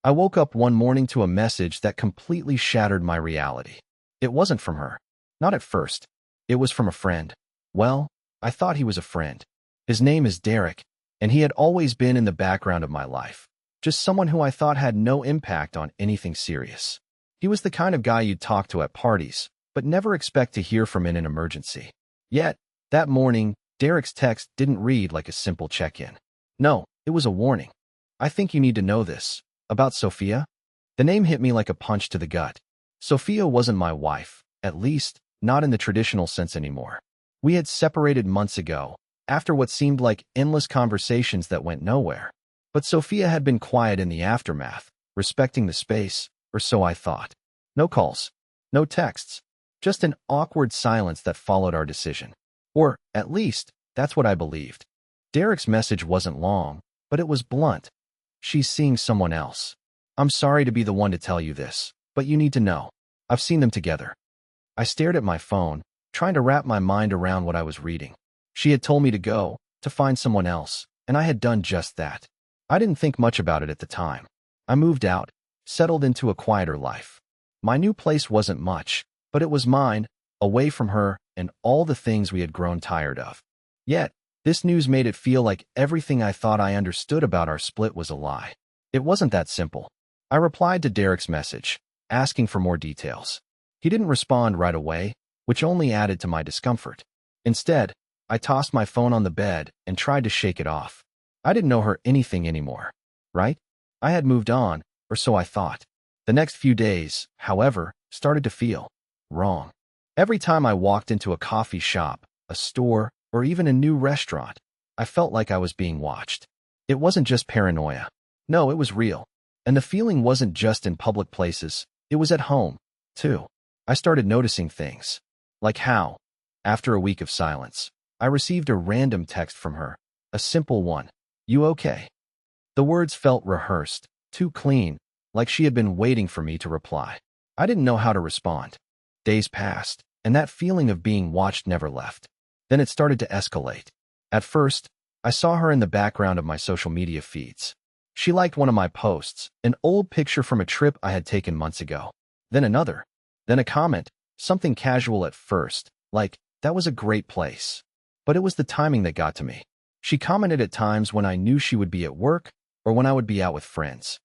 I woke up one morning to a message that completely shattered my reality. It wasn't from her. Not at first. It was from a friend. Well, I thought he was a friend. His name is Derek, and he had always been in the background of my life. Just someone who I thought had no impact on anything serious. He was the kind of guy you'd talk to at parties, but never expect to hear from in an emergency. Yet, that morning, Derek's text didn't read like a simple check-in. No, it was a warning. "I think you need to know this. About Sofia?" The name hit me like a punch to the gut. Sofia wasn't my wife, at least, not in the traditional sense anymore. We had separated months ago, after what seemed like endless conversations that went nowhere. But Sofia had been quiet in the aftermath, respecting the space, or so I thought. No calls, no texts, just an awkward silence that followed our decision. Or, at least, that's what I believed. Derek's message wasn't long, but it was blunt. "She's seeing someone else. I'm sorry to be the one to tell you this, but you need to know. I've seen them together." I stared at my phone, trying to wrap my mind around what I was reading. She had told me to go, to find someone else, and I had done just that. I didn't think much about it at the time. I moved out, settled into a quieter life. My new place wasn't much, but it was mine, away from her and all the things we had grown tired of. Yet, this news made it feel like everything I thought I understood about our split was a lie. It wasn't that simple. I replied to Derek's message, asking for more details. He didn't respond right away, which only added to my discomfort. Instead, I tossed my phone on the bed and tried to shake it off. I didn't know her anything anymore, right? I had moved on, or so I thought. The next few days, however, started to feel wrong. Every time I walked into a coffee shop, a store, or even a new restaurant, I felt like I was being watched. It wasn't just paranoia. No, it was real. And the feeling wasn't just in public places, it was at home, too. I started noticing things. Like how, after a week of silence, I received a random text from her. A simple one. "You okay?" The words felt rehearsed, too clean, like she had been waiting for me to reply. I didn't know how to respond. Days passed, and that feeling of being watched never left. Then it started to escalate. At first, I saw her in the background of my social media feeds. She liked one of my posts, an old picture from a trip I had taken months ago. Then another. Then a comment, something casual at first, like, "That was a great place." But it was the timing that got to me. She commented at times when I knew she would be at work or when I would be out with friends.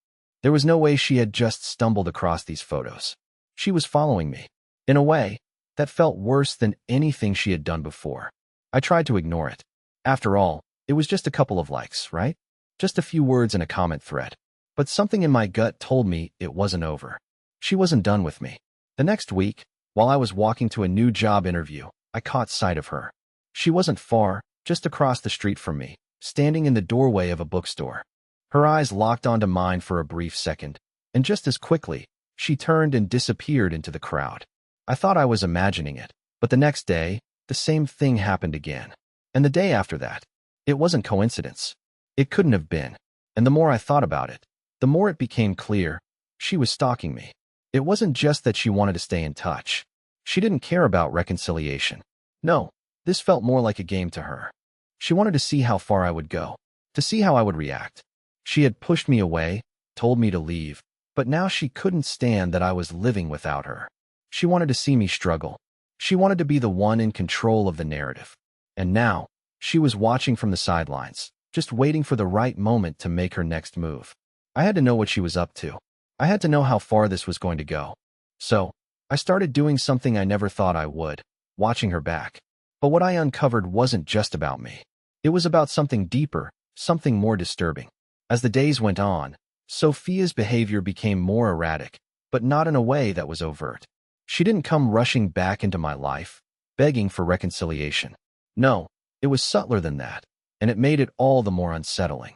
There was no way she had just stumbled across these photos. She was following me. In a way, that felt worse than anything she had done before. I tried to ignore it. After all, it was just a couple of likes, right? Just a few words in a comment thread. But something in my gut told me it wasn't over. She wasn't done with me. The next week, while I was walking to a new job interview, I caught sight of her. She wasn't far, just across the street from me, standing in the doorway of a bookstore. Her eyes locked onto mine for a brief second, and just as quickly, she turned and disappeared into the crowd. I thought I was imagining it, but the next day, the same thing happened again. And the day after that. It wasn't coincidence. It couldn't have been. And the more I thought about it, the more it became clear she was stalking me. It wasn't just that she wanted to stay in touch. She didn't care about reconciliation. No, this felt more like a game to her. She wanted to see how far I would go, to see how I would react. She had pushed me away, told me to leave, but now she couldn't stand that I was living without her. She wanted to see me struggle. She wanted to be the one in control of the narrative. And now, she was watching from the sidelines, just waiting for the right moment to make her next move. I had to know what she was up to. I had to know how far this was going to go. So, I started doing something I never thought I would, watching her back. But what I uncovered wasn't just about me. It was about something deeper, something more disturbing. As the days went on, Sofia's behavior became more erratic, but not in a way that was overt. She didn't come rushing back into my life, begging for reconciliation. No, it was subtler than that, and it made it all the more unsettling.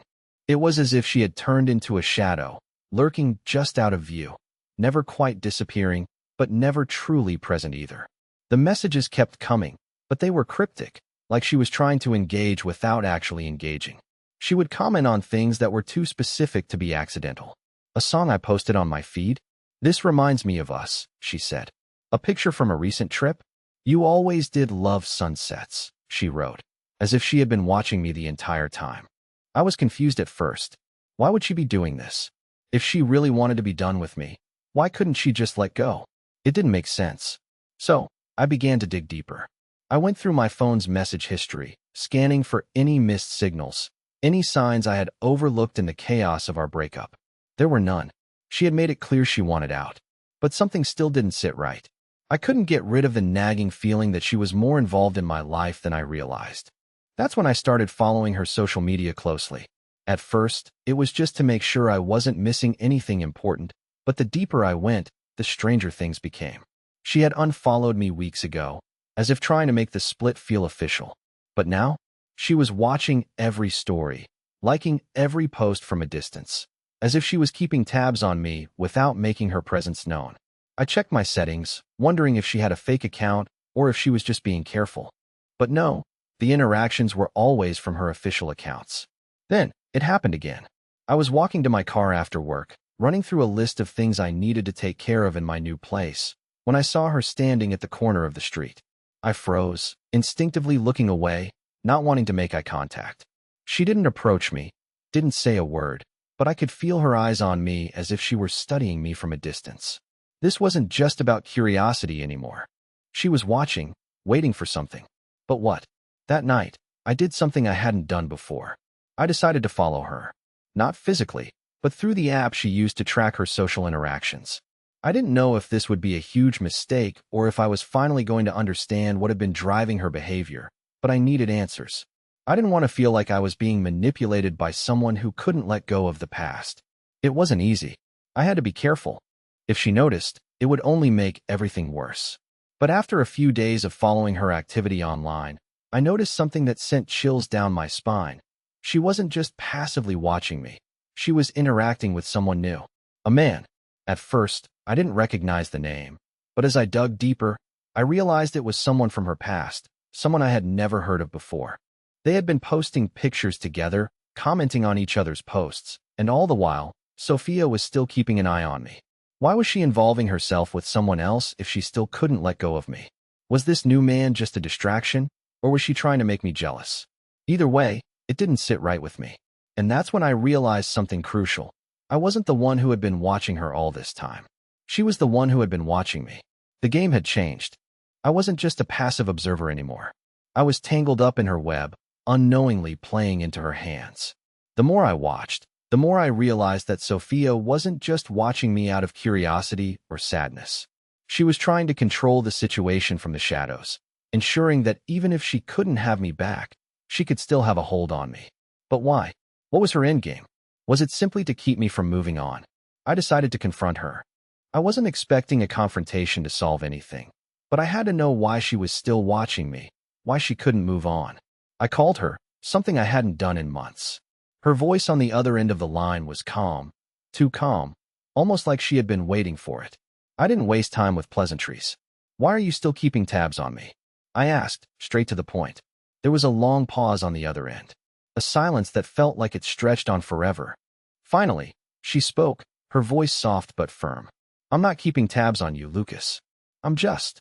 It was as if she had turned into a shadow, lurking just out of view, never quite disappearing, but never truly present either. The messages kept coming, but they were cryptic, like she was trying to engage without actually engaging. She would comment on things that were too specific to be accidental. "A song I posted on my feed? This reminds me of us," she said. "A picture from a recent trip? You always did love sunsets," she wrote, as if she had been watching me the entire time. I was confused at first. Why would she be doing this? If she really wanted to be done with me, why couldn't she just let go? It didn't make sense. So, I began to dig deeper. I went through my phone's message history, scanning for any missed signals, any signs I had overlooked in the chaos of our breakup. There were none. She had made it clear she wanted out. But something still didn't sit right. I couldn't get rid of the nagging feeling that she was more involved in my life than I realized. That's when I started following her social media closely. At first, it was just to make sure I wasn't missing anything important, but the deeper I went, the stranger things became. She had unfollowed me weeks ago, as if trying to make the split feel official. But now, she was watching every story, liking every post from a distance, as if she was keeping tabs on me without making her presence known. I checked my settings, wondering if she had a fake account or if she was just being careful. But no, the interactions were always from her official accounts. Then, it happened again. I was walking to my car after work, running through a list of things I needed to take care of in my new place, when I saw her standing at the corner of the street. I froze, instinctively looking away, not wanting to make eye contact. She didn't approach me, didn't say a word, but I could feel her eyes on me as if she were studying me from a distance. This wasn't just about curiosity anymore. She was watching, waiting for something. But what? That night, I did something I hadn't done before. I decided to follow her. Not physically, but through the app she used to track her social interactions. I didn't know if this would be a huge mistake or if I was finally going to understand what had been driving her behavior, but I needed answers. I didn't want to feel like I was being manipulated by someone who couldn't let go of the past. It wasn't easy. I had to be careful. If she noticed, it would only make everything worse. But after a few days of following her activity online, I noticed something that sent chills down my spine. She wasn't just passively watching me. She was interacting with someone new. A man. At first, I didn't recognize the name, but as I dug deeper, I realized it was someone from her past, someone I had never heard of before. They had been posting pictures together, commenting on each other's posts, and all the while, Sofia was still keeping an eye on me. Why was she involving herself with someone else if she still couldn't let go of me? Was this new man just a distraction, or was she trying to make me jealous? Either way, it didn't sit right with me. And that's when I realized something crucial. I wasn't the one who had been watching her all this time. She was the one who had been watching me. The game had changed. I wasn't just a passive observer anymore. I was tangled up in her web, unknowingly playing into her hands. The more I watched, the more I realized that Sofia wasn't just watching me out of curiosity or sadness. She was trying to control the situation from the shadows, ensuring that even if she couldn't have me back, she could still have a hold on me. But why? What was her endgame? Was it simply to keep me from moving on? I decided to confront her. I wasn't expecting a confrontation to solve anything, but I had to know why she was still watching me, why she couldn't move on. I called her, something I hadn't done in months. Her voice on the other end of the line was calm, too calm, almost like she had been waiting for it. I didn't waste time with pleasantries. Why are you still keeping tabs on me? I asked, straight to the point. There was a long pause on the other end, a silence that felt like it stretched on forever. Finally, she spoke, her voice soft but firm. I'm not keeping tabs on you, Lukas. I'm just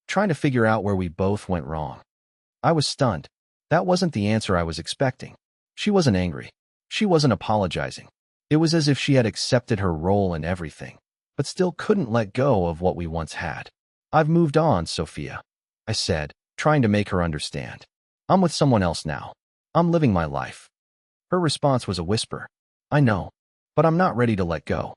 trying to figure out where we both went wrong. I was stunned. That wasn't the answer I was expecting. She wasn't angry. She wasn't apologizing. It was as if she had accepted her role in everything, but still couldn't let go of what we once had. I've moved on, Sofia, I said, trying to make her understand. I'm with someone else now. I'm living my life. Her response was a whisper. I know, but I'm not ready to let go.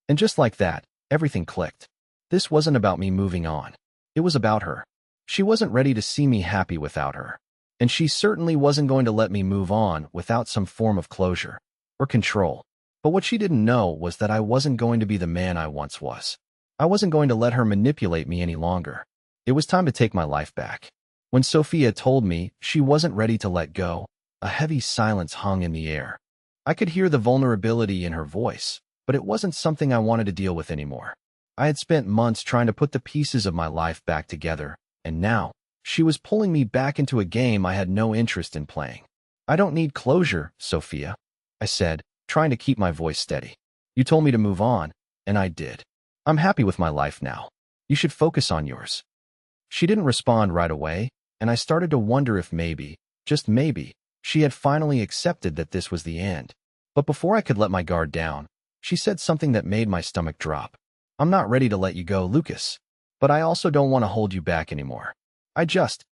And just like that, everything clicked. This wasn't about me moving on. It was about her. She wasn't ready to see me happy without her. And she certainly wasn't going to let me move on without some form of closure or control. But what she didn't know was that I wasn't going to be the man I once was. I wasn't going to let her manipulate me any longer. It was time to take my life back. When Sofia told me she wasn't ready to let go, a heavy silence hung in the air. I could hear the vulnerability in her voice, but it wasn't something I wanted to deal with anymore. I had spent months trying to put the pieces of my life back together, and now, she was pulling me back into a game I had no interest in playing. I don't need closure, Sofia, I said, trying to keep my voice steady. You told me to move on, and I did. I'm happy with my life now. You should focus on yours. She didn't respond right away, and I started to wonder if maybe, just maybe, she had finally accepted that this was the end. But before I could let my guard down, She said something that made my stomach drop. I'm not ready to let you go, Lukas. But I also don't want to hold you back anymore. I just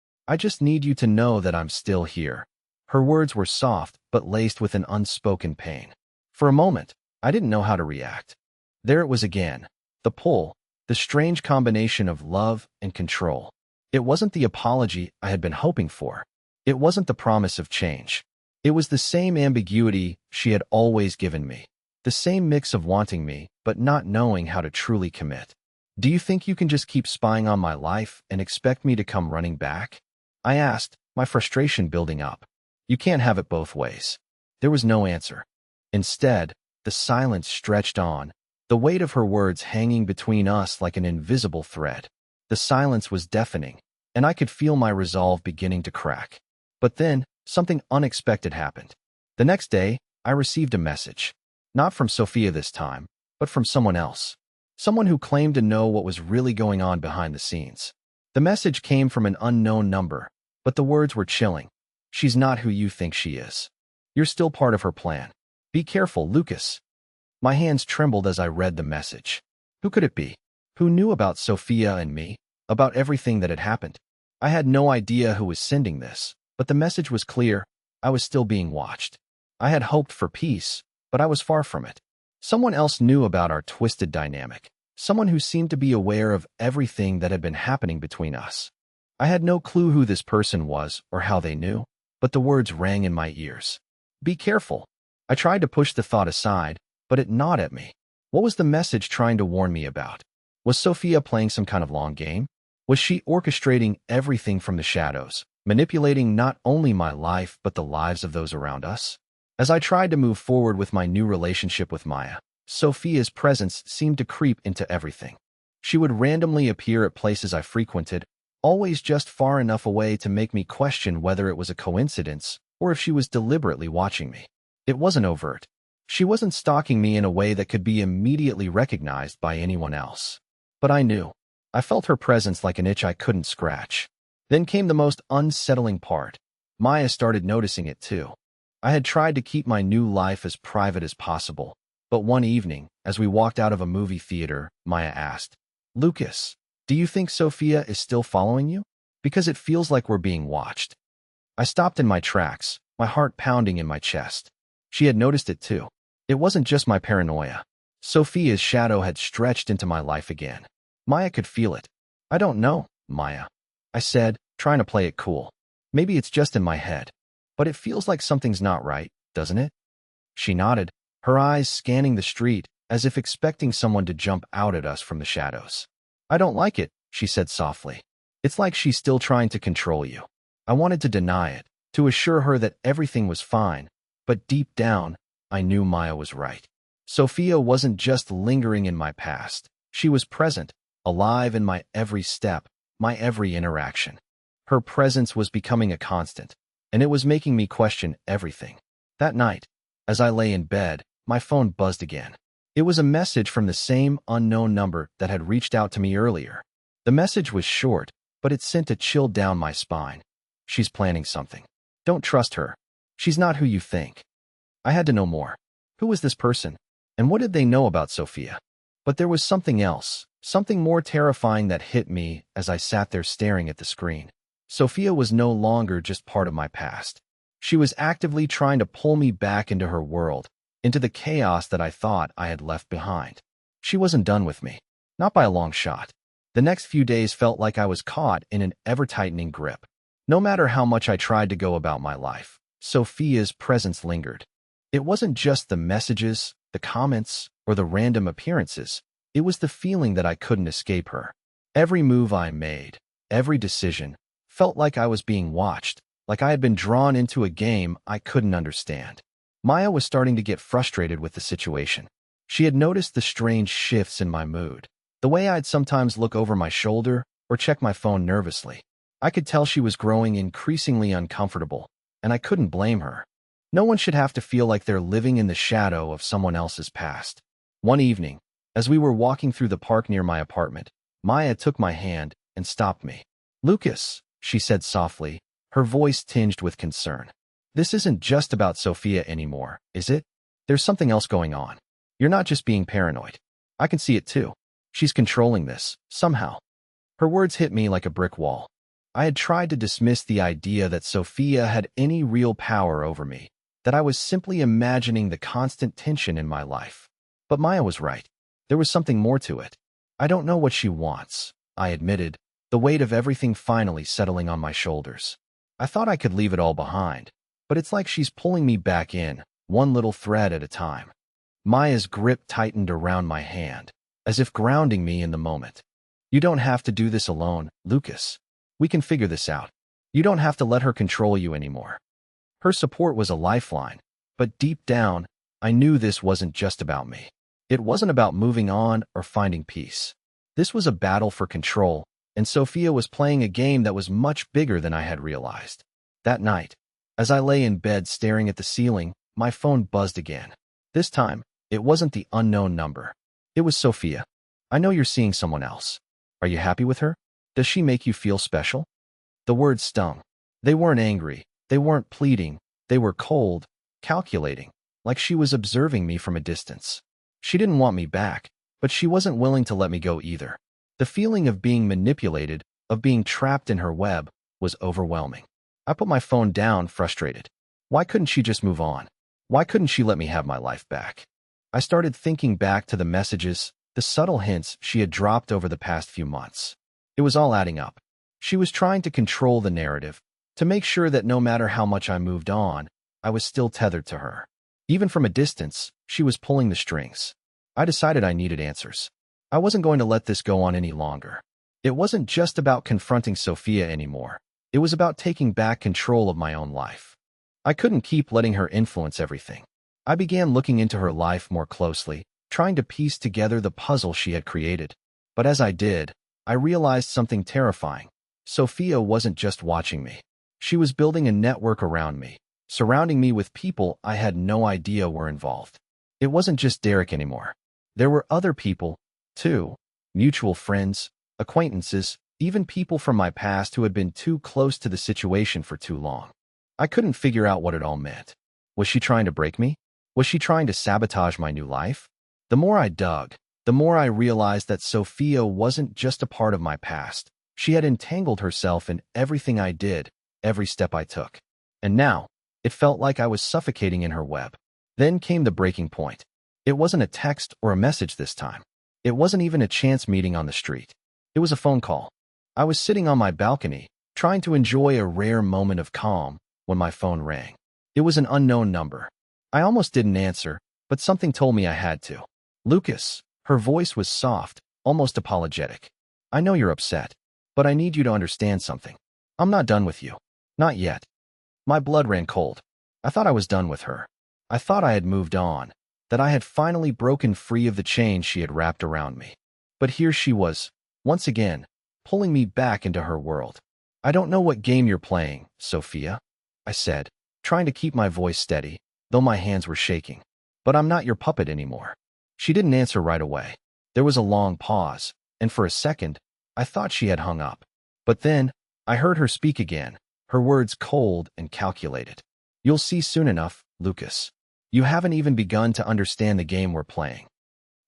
need you to know that I'm still here. Her words were soft, but laced with an unspoken pain. For a moment, I didn't know how to react. There it was again. The pull, the strange combination of love and control. It wasn't the apology I had been hoping for. It wasn't the promise of change. It was the same ambiguity she had always given me. The same mix of wanting me, but not knowing how to truly commit. Do you think you can just keep spying on my life and expect me to come running back? I asked, my frustration building up. You can't have it both ways. There was no answer. Instead, the silence stretched on, the weight of her words hanging between us like an invisible thread. The silence was deafening, and I could feel my resolve beginning to crack. But then, something unexpected happened. The next day, I received a message. Not from Sofia this time, but from someone else. Someone who claimed to know what was really going on behind the scenes. The message came from an unknown number, but the words were chilling. She's not who you think she is. You're still part of her plan. Be careful, Lukas. My hands trembled as I read the message. Who could it be? Who knew about Sofia and me? About everything that had happened? I had no idea who was sending this, but the message was clear. I was still being watched. I had hoped for peace, but I was far from it. Someone else knew about our twisted dynamic. Someone who seemed to be aware of everything that had been happening between us. I had no clue who this person was or how they knew, but the words rang in my ears. Be careful. I tried to push the thought aside, but it gnawed at me. What was the message trying to warn me about? Was Sofia playing some kind of long game? Was she orchestrating everything from the shadows, manipulating not only my life but the lives of those around us? As I tried to move forward with my new relationship with Maya, Sofia's presence seemed to creep into everything. She would randomly appear at places I frequented, always just far enough away to make me question whether it was a coincidence or if she was deliberately watching me. It wasn't overt. She wasn't stalking me in a way that could be immediately recognized by anyone else. But I knew. I felt her presence like an itch I couldn't scratch. Then came the most unsettling part. Maya started noticing it too. I had tried to keep my new life as private as possible, but one evening, as we walked out of a movie theater, Maya asked, Lukas, do you think Sofia is still following you? Because it feels like we're being watched. I stopped in my tracks, my heart pounding in my chest. She had noticed it too. It wasn't just my paranoia. Sofia's shadow had stretched into my life again. Maya could feel it. I don't know, Maya, I said, trying to play it cool. Maybe it's just in my head. But it feels like something's not right, doesn't it? She nodded, her eyes scanning the street, as if expecting someone to jump out at us from the shadows. I don't like it, she said softly. It's like she's still trying to control you. I wanted to deny it, to assure her that everything was fine, but deep down, I knew Maya was right. Sofia wasn't just lingering in my past. She was present, alive in my every step, my every interaction. Her presence was becoming a constant, and it was making me question everything. That night, as I lay in bed, my phone buzzed again. It was a message from the same unknown number that had reached out to me earlier. The message was short, but it sent a chill down my spine. She's planning something. Don't trust her. She's not who you think. I had to know more. Who was this person? And what did they know about Sofia? But there was something else, something more terrifying that hit me as I sat there staring at the screen. Sofia was no longer just part of my past. She was actively trying to pull me back into her world, into the chaos that I thought I had left behind. She wasn't done with me. Not by a long shot. The next few days felt like I was caught in an ever-tightening grip. No matter how much I tried to go about my life, Sofia's presence lingered. It wasn't just the messages, the comments, or the random appearances. It was the feeling that I couldn't escape her. Every move I made, every decision, felt like I was being watched, like I had been drawn into a game I couldn't understand. Maya was starting to get frustrated with the situation. She had noticed the strange shifts in my mood, the way I'd sometimes look over my shoulder or check my phone nervously. I could tell she was growing increasingly uncomfortable, and I couldn't blame her. No one should have to feel like they're living in the shadow of someone else's past. One evening, as we were walking through the park near my apartment, Maya took my hand and stopped me. Lukas, she said softly, her voice tinged with concern. This isn't just about Sofia anymore, is it? There's something else going on. You're not just being paranoid. I can see it too. She's controlling this, somehow. Her words hit me like a brick wall. I had tried to dismiss the idea that Sofia had any real power over me, that I was simply imagining the constant tension in my life. But Maya was right. There was something more to it. I don't know what she wants, I admitted, the weight of everything finally settling on my shoulders. I thought I could leave it all behind, but it's like she's pulling me back in, one little thread at a time. Maya's grip tightened around my hand, as if grounding me in the moment. You don't have to do this alone, Lukas. We can figure this out. You don't have to let her control you anymore. Her support was a lifeline, but deep down, I knew this wasn't just about me. It wasn't about moving on or finding peace. This was a battle for control, and Sofia was playing a game that was much bigger than I had realized. That night, as I lay in bed staring at the ceiling, my phone buzzed again. This time, it wasn't the unknown number. It was Sofia. I know you're seeing someone else. Are you happy with her? Does she make you feel special? The words stung. They weren't angry. They weren't pleading. They were cold, calculating, like she was observing me from a distance. She didn't want me back, but she wasn't willing to let me go either. The feeling of being manipulated, of being trapped in her web, was overwhelming. I put my phone down, frustrated. Why couldn't she just move on? Why couldn't she let me have my life back? I started thinking back to the messages, the subtle hints she had dropped over the past few months. It was all adding up. She was trying to control the narrative, to make sure that no matter how much I moved on, I was still tethered to her. Even from a distance, she was pulling the strings. I decided I needed answers. I wasn't going to let this go on any longer. It wasn't just about confronting Sofia anymore. It was about taking back control of my own life. I couldn't keep letting her influence everything. I began looking into her life more closely, trying to piece together the puzzle she had created. But as I did, I realized something terrifying. Sofia wasn't just watching me. She was building a network around me, surrounding me with people I had no idea were involved. It wasn't just Derek anymore. There were other people, too. Mutual friends, acquaintances, even people from my past who had been too close to the situation for too long. I couldn't figure out what it all meant. Was she trying to break me? Was she trying to sabotage my new life? The more I dug, the more I realized that Sofia wasn't just a part of my past. She had entangled herself in everything I did, every step I took. And now, it felt like I was suffocating in her web. Then came the breaking point. It wasn't a text or a message this time. It wasn't even a chance meeting on the street. It was a phone call. I was sitting on my balcony, trying to enjoy a rare moment of calm, when my phone rang. It was an unknown number. I almost didn't answer, but something told me I had to. Lukas. Her voice was soft, almost apologetic. I know you're upset, but I need you to understand something. I'm not done with you. Not yet. My blood ran cold. I thought I was done with her. I thought I had moved on, that I had finally broken free of the chains she had wrapped around me. But here she was, once again, pulling me back into her world. I don't know what game you're playing, Sofia, I said, trying to keep my voice steady, though my hands were shaking. But I'm not your puppet anymore. She didn't answer right away. There was a long pause, and for a second, I thought she had hung up. But then, I heard her speak again, her words cold and calculated. You'll see soon enough, Lukas. You haven't even begun to understand the game we're playing.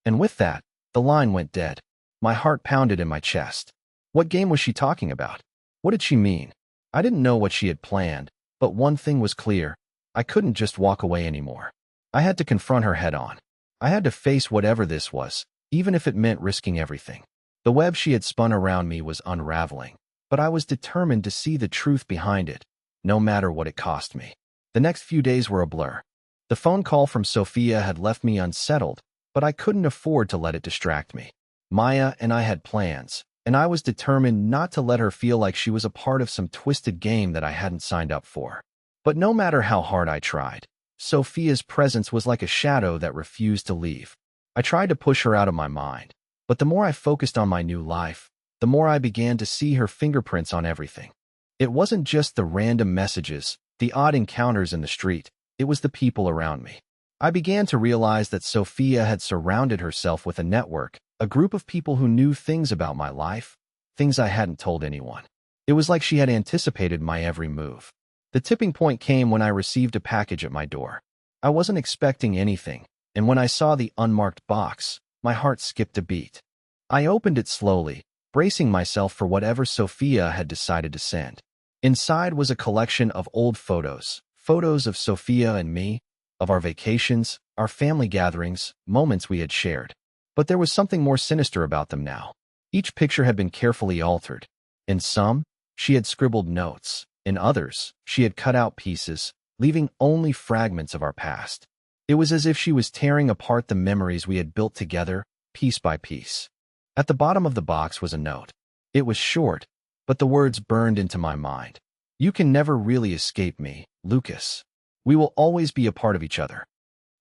And with that, the line went dead. My heart pounded in my chest. What game was she talking about? What did she mean? I didn't know what she had planned, but one thing was clear. I couldn't just walk away anymore. I had to confront her head on. I had to face whatever this was, even if it meant risking everything. The web she had spun around me was unraveling, but I was determined to see the truth behind it, no matter what it cost me. The next few days were a blur. The phone call from Sofia had left me unsettled, but I couldn't afford to let it distract me. Maya and I had plans, and I was determined not to let her feel like she was a part of some twisted game that I hadn't signed up for. But no matter how hard I tried, Sofia's presence was like a shadow that refused to leave. I tried to push her out of my mind, but the more I focused on my new life, the more I began to see her fingerprints on everything. It wasn't just the random messages, the odd encounters in the street, it was the people around me. I began to realize that Sofia had surrounded herself with a network, a group of people who knew things about my life, things I hadn't told anyone. It was like she had anticipated my every move. The tipping point came when I received a package at my door. I wasn't expecting anything, and when I saw the unmarked box, my heart skipped a beat. I opened it slowly, bracing myself for whatever Sofia had decided to send. Inside was a collection of old photos, photos of Sofia and me, of our vacations, our family gatherings, moments we had shared. But there was something more sinister about them now. Each picture had been carefully altered. In some, she had scribbled notes. In others, she had cut out pieces, leaving only fragments of our past. It was as if she was tearing apart the memories we had built together, piece by piece. At the bottom of the box was a note. It was short, but the words burned into my mind. You can never really escape me, Lukas. We will always be a part of each other.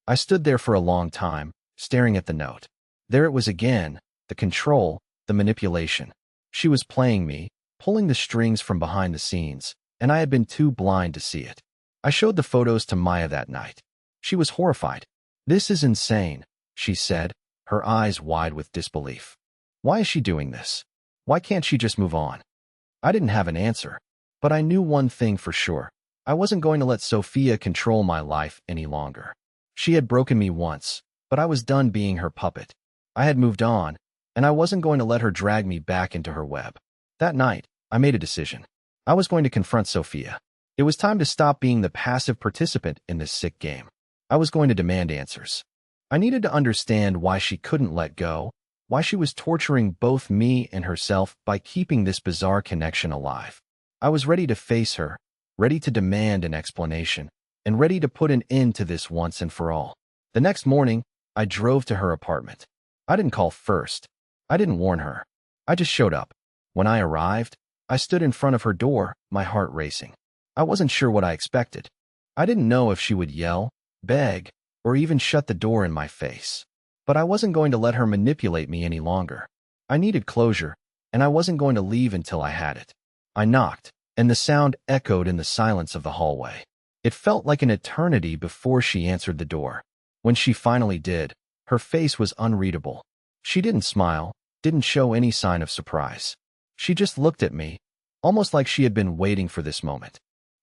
I stood there for a long time, staring at the note. There it was again, the control, the manipulation. She was playing me, pulling the strings from behind the scenes, and I had been too blind to see it. I showed the photos to Maya that night. She was horrified. "This is insane," she said, her eyes wide with disbelief. "Why is she doing this? Why can't she just move on?" I didn't have an answer, but I knew one thing for sure. I wasn't going to let Sofia control my life any longer. She had broken me once, but I was done being her puppet. I had moved on, and I wasn't going to let her drag me back into her web. That night, I made a decision. I was going to confront Sofia. It was time to stop being the passive participant in this sick game. I was going to demand answers. I needed to understand why she couldn't let go, why she was torturing both me and herself by keeping this bizarre connection alive. I was ready to face her, ready to demand an explanation, and ready to put an end to this once and for all. The next morning, I drove to her apartment. I didn't call first. I didn't warn her. I just showed up. When I arrived, I stood in front of her door, my heart racing. I wasn't sure what I expected. I didn't know if she would yell, beg, or even shut the door in my face. But I wasn't going to let her manipulate me any longer. I needed closure, and I wasn't going to leave until I had it. I knocked, and the sound echoed in the silence of the hallway. It felt like an eternity before she answered the door. When she finally did, her face was unreadable. She didn't smile, didn't show any sign of surprise. She just looked at me, almost like she had been waiting for this moment.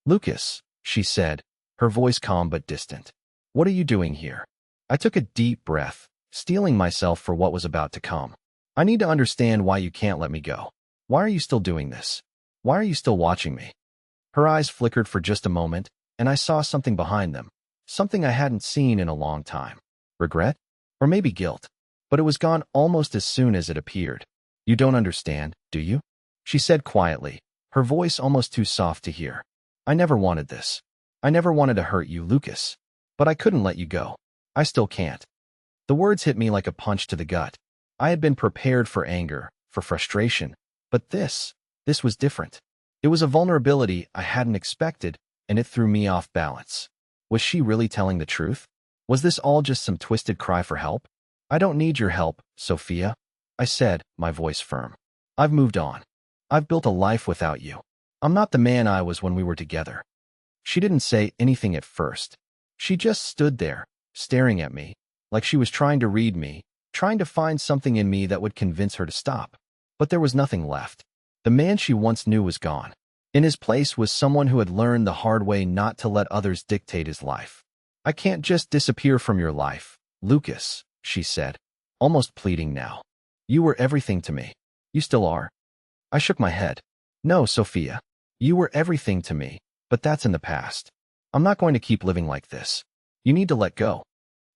"Lukas," she said, her voice calm but distant. "What are you doing here?" I took a deep breath, steeling myself for what was about to come. "I need to understand why you can't let me go. Why are you still doing this? Why are you still watching me?" Her eyes flickered for just a moment, and I saw something behind them, something I hadn't seen in a long time. Regret? Or maybe guilt. But it was gone almost as soon as it appeared. "You don't understand, do you?" she said quietly, her voice almost too soft to hear. "I never wanted this. I never wanted to hurt you, Lukas. But I couldn't let you go. I still can't." The words hit me like a punch to the gut. I had been prepared for anger, for frustration, but this was different. It was a vulnerability I hadn't expected, and it threw me off balance. Was she really telling the truth? Was this all just some twisted cry for help? "I don't need your help, Sofia," I said, my voice firm. "I've moved on. I've built a life without you. I'm not the man I was when we were together." She didn't say anything at first. She just stood there, staring at me, like she was trying to read me, trying to find something in me that would convince her to stop. But there was nothing left. The man she once knew was gone. In his place was someone who had learned the hard way not to let others dictate his life. "I can't just disappear from your life, Lukas," she said, almost pleading now. "You were everything to me. You still are." I shook my head. "No, Sofia. You were everything to me, but that's in the past. I'm not going to keep living like this. You need to let go."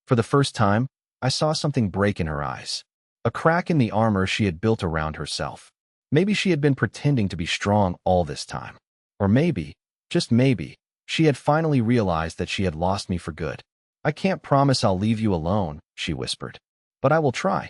For the first time, I saw something break in her eyes. A crack in the armor she had built around herself. Maybe she had been pretending to be strong all this time. Or maybe, just maybe, she had finally realized that she had lost me for good. "I can't promise I'll leave you alone," she whispered, "but I will try."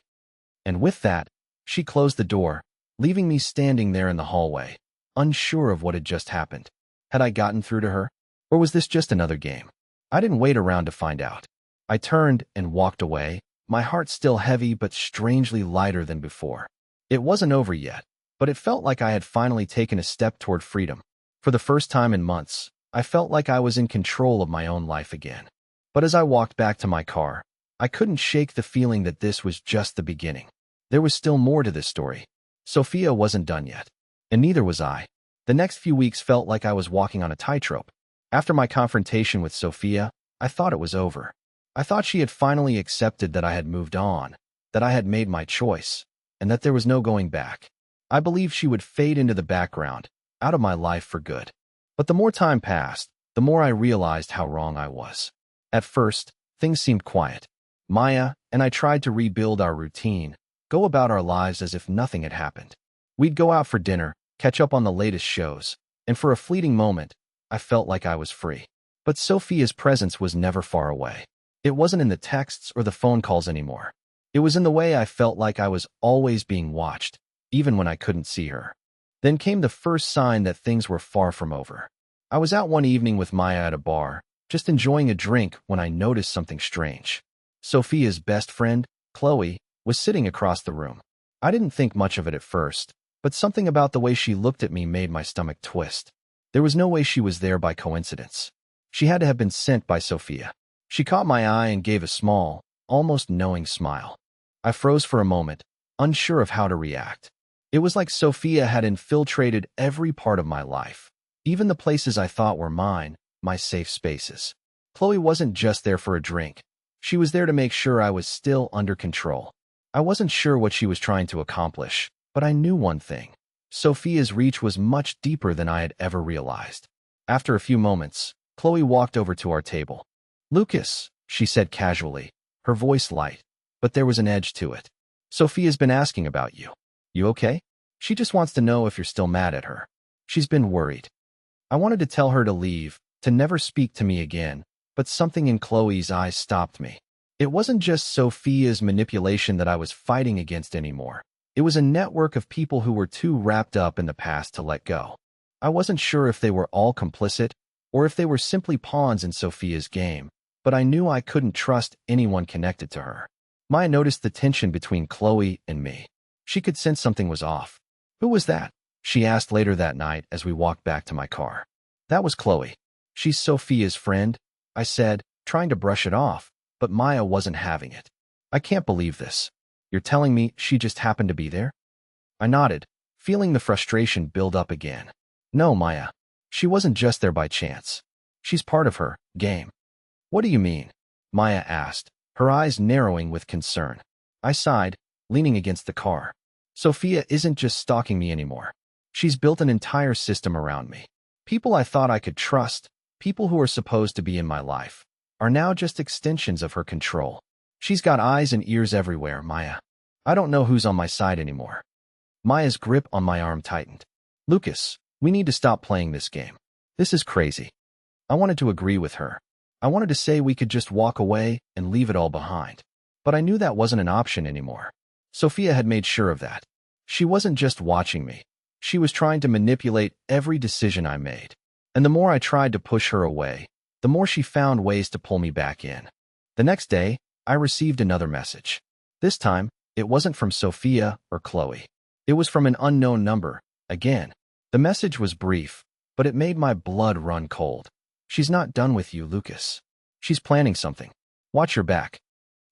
And with that, she closed the door, leaving me standing there in the hallway, unsure of what had just happened. Had I gotten through to her? Or was this just another game? I didn't wait around to find out. I turned and walked away, my heart still heavy but strangely lighter than before. It wasn't over yet, but it felt like I had finally taken a step toward freedom. For the first time in months, I felt like I was in control of my own life again. But as I walked back to my car, I couldn't shake the feeling that this was just the beginning. There was still more to this story. Sofia wasn't done yet, and neither was I. The next few weeks felt like I was walking on a tightrope. After my confrontation with Sofia, I thought it was over. I thought she had finally accepted that I had moved on, that I had made my choice, and that there was no going back. I believed she would fade into the background, out of my life for good. But the more time passed, the more I realized how wrong I was. At first, things seemed quiet. Maya and I tried to rebuild our routine, go about our lives as if nothing had happened. We'd go out for dinner, catch up on the latest shows, and for a fleeting moment, I felt like I was free. But Sofia's presence was never far away. It wasn't in the texts or the phone calls anymore. It was in the way I felt like I was always being watched, even when I couldn't see her. Then came the first sign that things were far from over. I was out one evening with Maya at a bar, just enjoying a drink when I noticed something strange. Sofia's best friend, Chloe, was sitting across the room. I didn't think much of it at first, but something about the way she looked at me made my stomach twist. There was no way she was there by coincidence. She had to have been sent by Sofia. She caught my eye and gave a small, almost knowing smile. I froze for a moment, unsure of how to react. It was like Sofia had infiltrated every part of my life, even the places I thought were mine, my safe spaces. Chloe wasn't just there for a drink. She was there to make sure I was still under control. I wasn't sure what she was trying to accomplish, but I knew one thing. Sofia's reach was much deeper than I had ever realized. After a few moments, Chloe walked over to our table. "Lukas," she said casually, her voice light, but there was an edge to it. "Sofia's been asking about you. You okay? She just wants to know if you're still mad at her. She's been worried." I wanted to tell her to leave, to never speak to me again, but something in Chloe's eyes stopped me. It wasn't just Sofia's manipulation that I was fighting against anymore. It was a network of people who were too wrapped up in the past to let go. I wasn't sure if they were all complicit, or if they were simply pawns in Sofia's game, but I knew I couldn't trust anyone connected to her. Maya noticed the tension between Chloe and me. She could sense something was off. "Who was that?" she asked later that night as we walked back to my car. "That was Chloe. She's Sofia's friend," I said, trying to brush it off, but Maya wasn't having it. "I can't believe this. You're telling me she just happened to be there?" I nodded, feeling the frustration build up again. "No, Maya. She wasn't just there by chance. She's part of her game." "What do you mean?" Maya asked, her eyes narrowing with concern. I sighed, leaning against the car. "Sofia isn't just stalking me anymore. She's built an entire system around me. People I thought I could trust, people who are supposed to be in my life, are now just extensions of her control. She's got eyes and ears everywhere, Maya. I don't know who's on my side anymore." Maya's grip on my arm tightened. "Lukas, we need to stop playing this game. This is crazy." I wanted to agree with her. I wanted to say we could just walk away and leave it all behind. But I knew that wasn't an option anymore. Sofia had made sure of that. She wasn't just watching me. She was trying to manipulate every decision I made. And the more I tried to push her away, the more she found ways to pull me back in. The next day, I received another message. This time, it wasn't from Sofia or Chloe. It was from an unknown number, again. The message was brief, but it made my blood run cold. "She's not done with you, Lukas. She's planning something. Watch your back."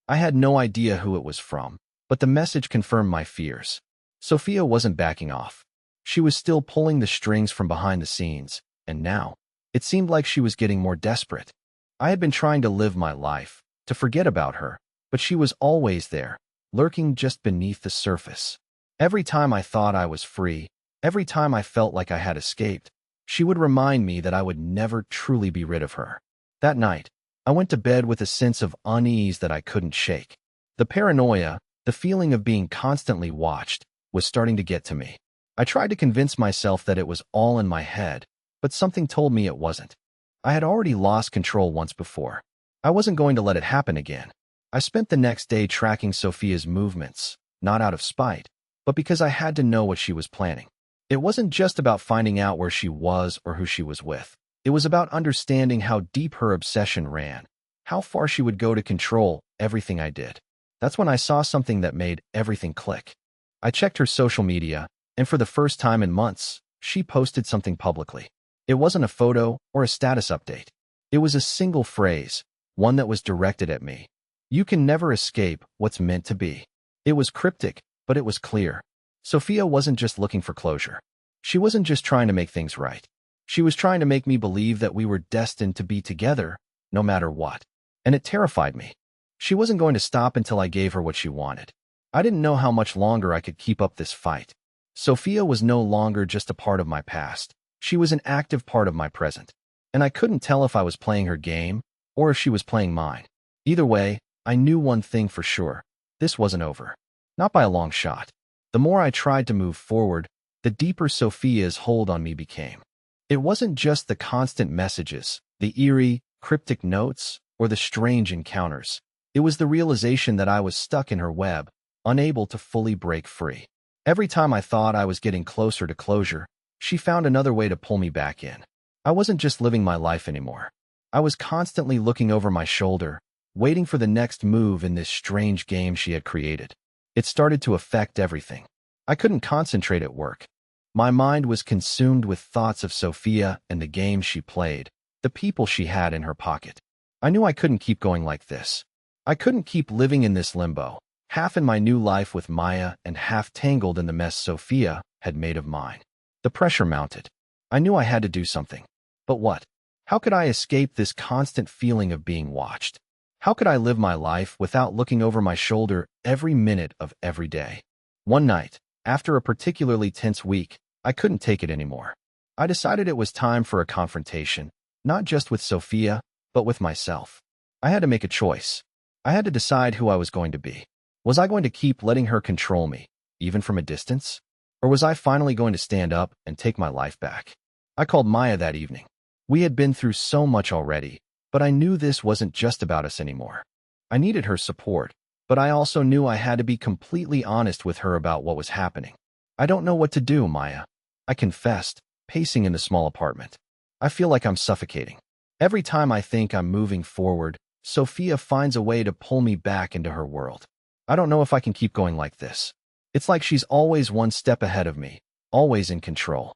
I had no idea who it was from, but the message confirmed my fears. Sofia wasn't backing off. She was still pulling the strings from behind the scenes, and now, it seemed like she was getting more desperate. I had been trying to live my life, to forget about her, but she was always there, lurking just beneath the surface. Every time I thought I was free, every time I felt like I had escaped, she would remind me that I would never truly be rid of her. That night, I went to bed with a sense of unease that I couldn't shake. The paranoia, the feeling of being constantly watched, was starting to get to me. I tried to convince myself that it was all in my head, but something told me it wasn't. I had already lost control once before. I wasn't going to let it happen again. I spent the next day tracking Sofia's movements, not out of spite, but because I had to know what she was planning. It wasn't just about finding out where she was or who she was with. It was about understanding how deep her obsession ran, how far she would go to control everything I did. That's when I saw something that made everything click. I checked her social media, and for the first time in months, she posted something publicly. It wasn't a photo or a status update. It was a single phrase, one that was directed at me. "You can never escape what's meant to be." It was cryptic, but it was clear. Sofia wasn't just looking for closure. She wasn't just trying to make things right. She was trying to make me believe that we were destined to be together, no matter what. and it terrified me. She wasn't going to stop until I gave her what she wanted. I didn't know how much longer I could keep up this fight. Sofia was no longer just a part of my past. She was an active part of my present, and I couldn't tell if I was playing her game or if she was playing mine. Either way, I knew one thing for sure. This wasn't over. Not by a long shot. The more I tried to move forward, the deeper Sofia's hold on me became. It wasn't just the constant messages, the eerie, cryptic notes, or the strange encounters. It was the realization that I was stuck in her web, unable to fully break free. Every time I thought I was getting closer to closure, she found another way to pull me back in. I wasn't just living my life anymore. I was constantly looking over my shoulder, waiting for the next move in this strange game she had created. It started to affect everything. I couldn't concentrate at work. My mind was consumed with thoughts of Sofia and the game she played, the people she had in her pocket. I knew I couldn't keep going like this. I couldn't keep living in this limbo, half in my new life with Maya and half tangled in the mess Sofia had made of mine. The pressure mounted. I knew I had to do something. But what? How could I escape this constant feeling of being watched? How could I live my life without looking over my shoulder every minute of every day? One night, after a particularly tense week, I couldn't take it anymore. I decided it was time for a confrontation, not just with Sofia, but with myself. I had to make a choice. I had to decide who I was going to be. Was I going to keep letting her control me, even from a distance? Or was I finally going to stand up and take my life back? I called Maya that evening. We had been through so much already, but I knew this wasn't just about us anymore. I needed her support, but I also knew I had to be completely honest with her about what was happening. I don't know what to do, Maya. I confessed, pacing in the small apartment. I feel like I'm suffocating. Every time I think I'm moving forward, Sofia finds a way to pull me back into her world. I don't know if I can keep going like this. It's like she's always one step ahead of me, always in control.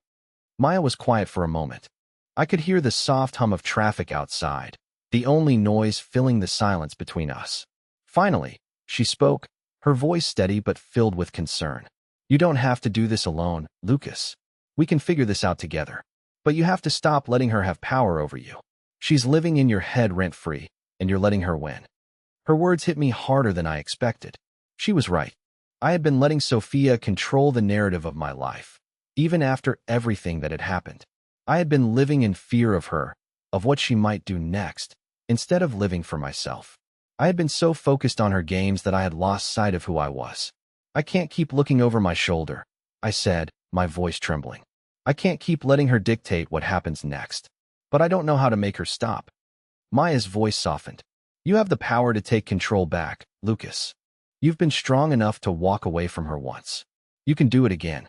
Maya was quiet for a moment. I could hear the soft hum of traffic outside, the only noise filling the silence between us. Finally, she spoke, her voice steady but filled with concern. You don't have to do this alone, Lukas. We can figure this out together. But you have to stop letting her have power over you. She's living in your head rent-free, and you're letting her win. Her words hit me harder than I expected. She was right. I had been letting Sofia control the narrative of my life. Even after everything that had happened, I had been living in fear of her, of what she might do next, instead of living for myself. I had been so focused on her games that I had lost sight of who I was. I can't keep looking over my shoulder, I said, my voice trembling. I can't keep letting her dictate what happens next. But I don't know how to make her stop. Maya's voice softened. You have the power to take control back, Lukas. You've been strong enough to walk away from her once. You can do it again.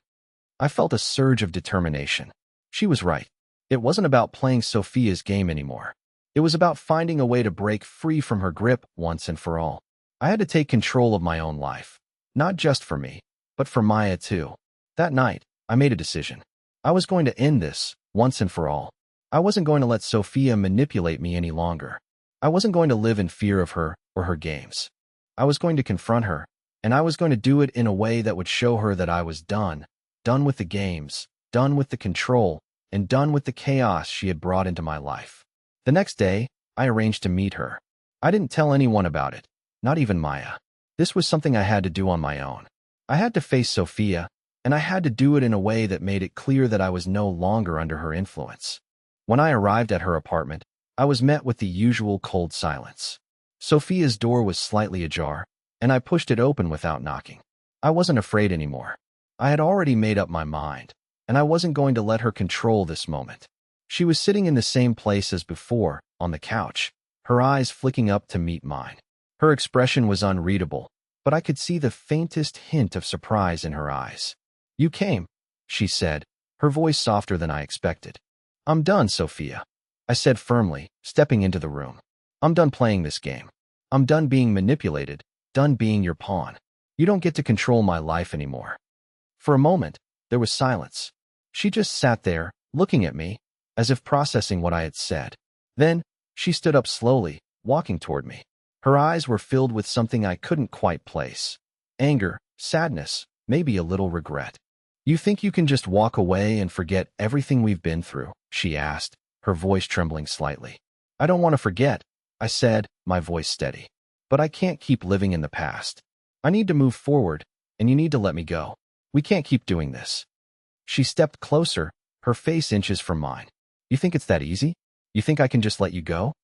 I felt a surge of determination. She was right. It wasn't about playing Sofia's game anymore. It was about finding a way to break free from her grip once and for all. I had to take control of my own life. Not just for me, but for Maya too. That night, I made a decision. I was going to end this, once and for all. I wasn't going to let Sofia manipulate me any longer. I wasn't going to live in fear of her or her games. I was going to confront her, and I was going to do it in a way that would show her that I was done with the games, done with the control, and done with the chaos she had brought into my life. The next day, I arranged to meet her. I didn't tell anyone about it, not even Maya. This was something I had to do on my own. I had to face Sofia, and I had to do it in a way that made it clear that I was no longer under her influence. When I arrived at her apartment, I was met with the usual cold silence. Sofia's door was slightly ajar, and I pushed it open without knocking. I wasn't afraid anymore. I had already made up my mind, and I wasn't going to let her control this moment. She was sitting in the same place as before, on the couch, her eyes flicking up to meet mine. Her expression was unreadable, but I could see the faintest hint of surprise in her eyes. You came, she said, her voice softer than I expected. I'm done, Sofia, I said firmly, stepping into the room. I'm done playing this game. I'm done being manipulated, done being your pawn. You don't get to control my life anymore. For a moment, there was silence. She just sat there, looking at me, as if processing what I had said. Then, she stood up slowly, walking toward me. Her eyes were filled with something I couldn't quite place. Anger, sadness, maybe a little regret. You think you can just walk away and forget everything we've been through? She asked, her voice trembling slightly. I don't want to forget, I said, my voice steady. But I can't keep living in the past. I need to move forward, and you need to let me go. We can't keep doing this. She stepped closer, her face inches from mine. You think it's that easy? You think I can just let you go?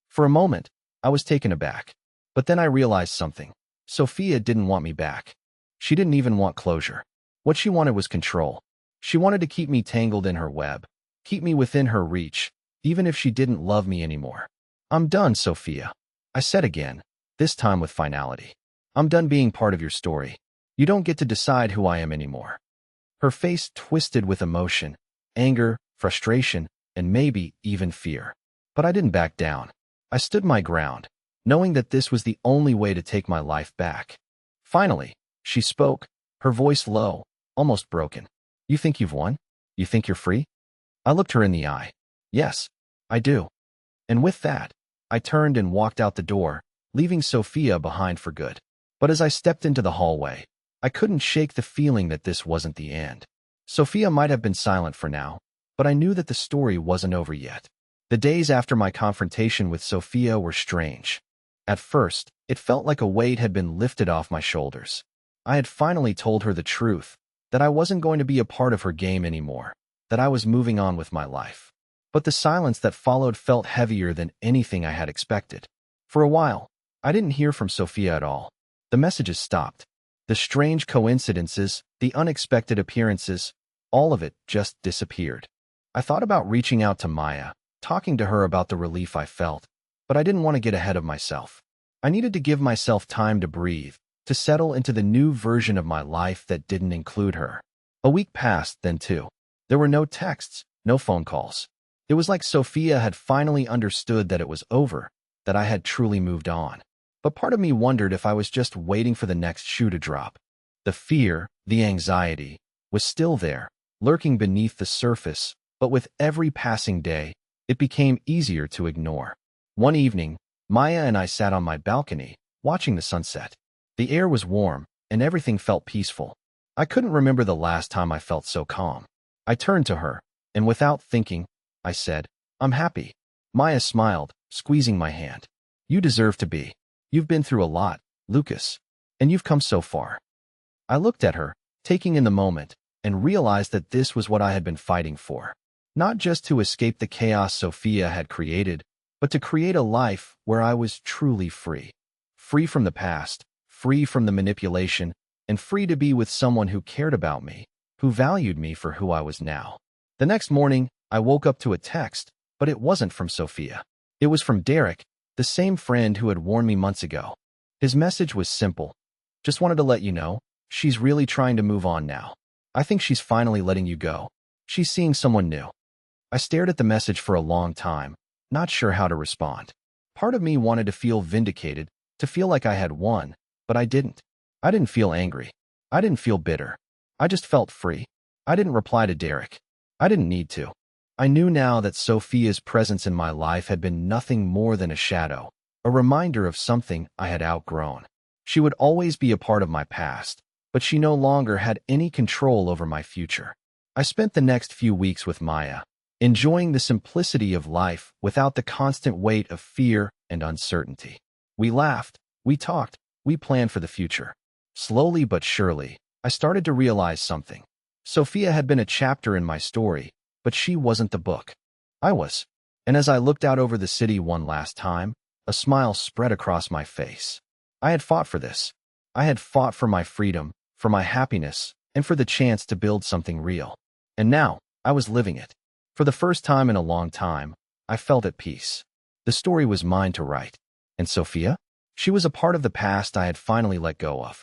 For a moment, I was taken aback. But then I realized something. Sofia didn't want me back. She didn't even want closure. What she wanted was control. She wanted to keep me tangled in her web, keep me within her reach, even if she didn't love me anymore. I'm done, Sofia. I said again, this time with finality. I'm done being part of your story. You don't get to decide who I am anymore. Her face twisted with emotion, anger, frustration, and maybe even fear. But I didn't back down. I stood my ground, knowing that this was the only way to take my life back. Finally, she spoke, her voice low, almost broken. You think you've won? You think you're free? I looked her in the eye. Yes, I do. And with that, I turned and walked out the door, leaving Sofia behind for good. But as I stepped into the hallway, I couldn't shake the feeling that this wasn't the end. Sofia might have been silent for now, but I knew that the story wasn't over yet. The days after my confrontation with Sofia were strange. At first, it felt like a weight had been lifted off my shoulders. I had finally told her the truth, that I wasn't going to be a part of her game anymore, that I was moving on with my life. But the silence that followed felt heavier than anything I had expected. For a while, I didn't hear from Sofia at all. The messages stopped. The strange coincidences, the unexpected appearances, all of it just disappeared. I thought about reaching out to Maya, talking to her about the relief I felt, but I didn't want to get ahead of myself. I needed to give myself time to breathe, to settle into the new version of my life that didn't include her. A week passed, then two. There were no texts, no phone calls. It was like Sofia had finally understood that it was over, that I had truly moved on. But part of me wondered if I was just waiting for the next shoe to drop. The fear, the anxiety, was still there, lurking beneath the surface, but with every passing day, it became easier to ignore. One evening, Maya and I sat on my balcony, watching the sunset. The air was warm, and everything felt peaceful. I couldn't remember the last time I felt so calm. I turned to her, and without thinking, I said, I'm happy. Maya smiled, squeezing my hand. You deserve to be. You've been through a lot, Lukas, and you've come so far. I looked at her, taking in the moment, and realized that this was what I had been fighting for. Not just to escape the chaos Sofia had created, but to create a life where I was truly free. Free from the past, free from the manipulation, and free to be with someone who cared about me, who valued me for who I was now. The next morning, I woke up to a text, but it wasn't from Sofia. It was from Derek, the same friend who had warned me months ago. His message was simple. Just wanted to let you know, she's really trying to move on now. I think she's finally letting you go. She's seeing someone new. I stared at the message for a long time, not sure how to respond. Part of me wanted to feel vindicated, to feel like I had won, but I didn't. I didn't feel angry. I didn't feel bitter. I just felt free. I didn't reply to Derek. I didn't need to. I knew now that Sofia's presence in my life had been nothing more than a shadow, a reminder of something I had outgrown. She would always be a part of my past, but she no longer had any control over my future. I spent the next few weeks with Maya, enjoying the simplicity of life without the constant weight of fear and uncertainty. We laughed, we talked, we planned for the future. Slowly but surely, I started to realize something. Sofia had been a chapter in my story, but she wasn't the book. I was. And as I looked out over the city one last time, a smile spread across my face. I had fought for this. I had fought for my freedom, for my happiness, and for the chance to build something real. And now, I was living it. For the first time in a long time, I felt at peace. The story was mine to write. And Sofia? She was a part of the past I had finally let go of.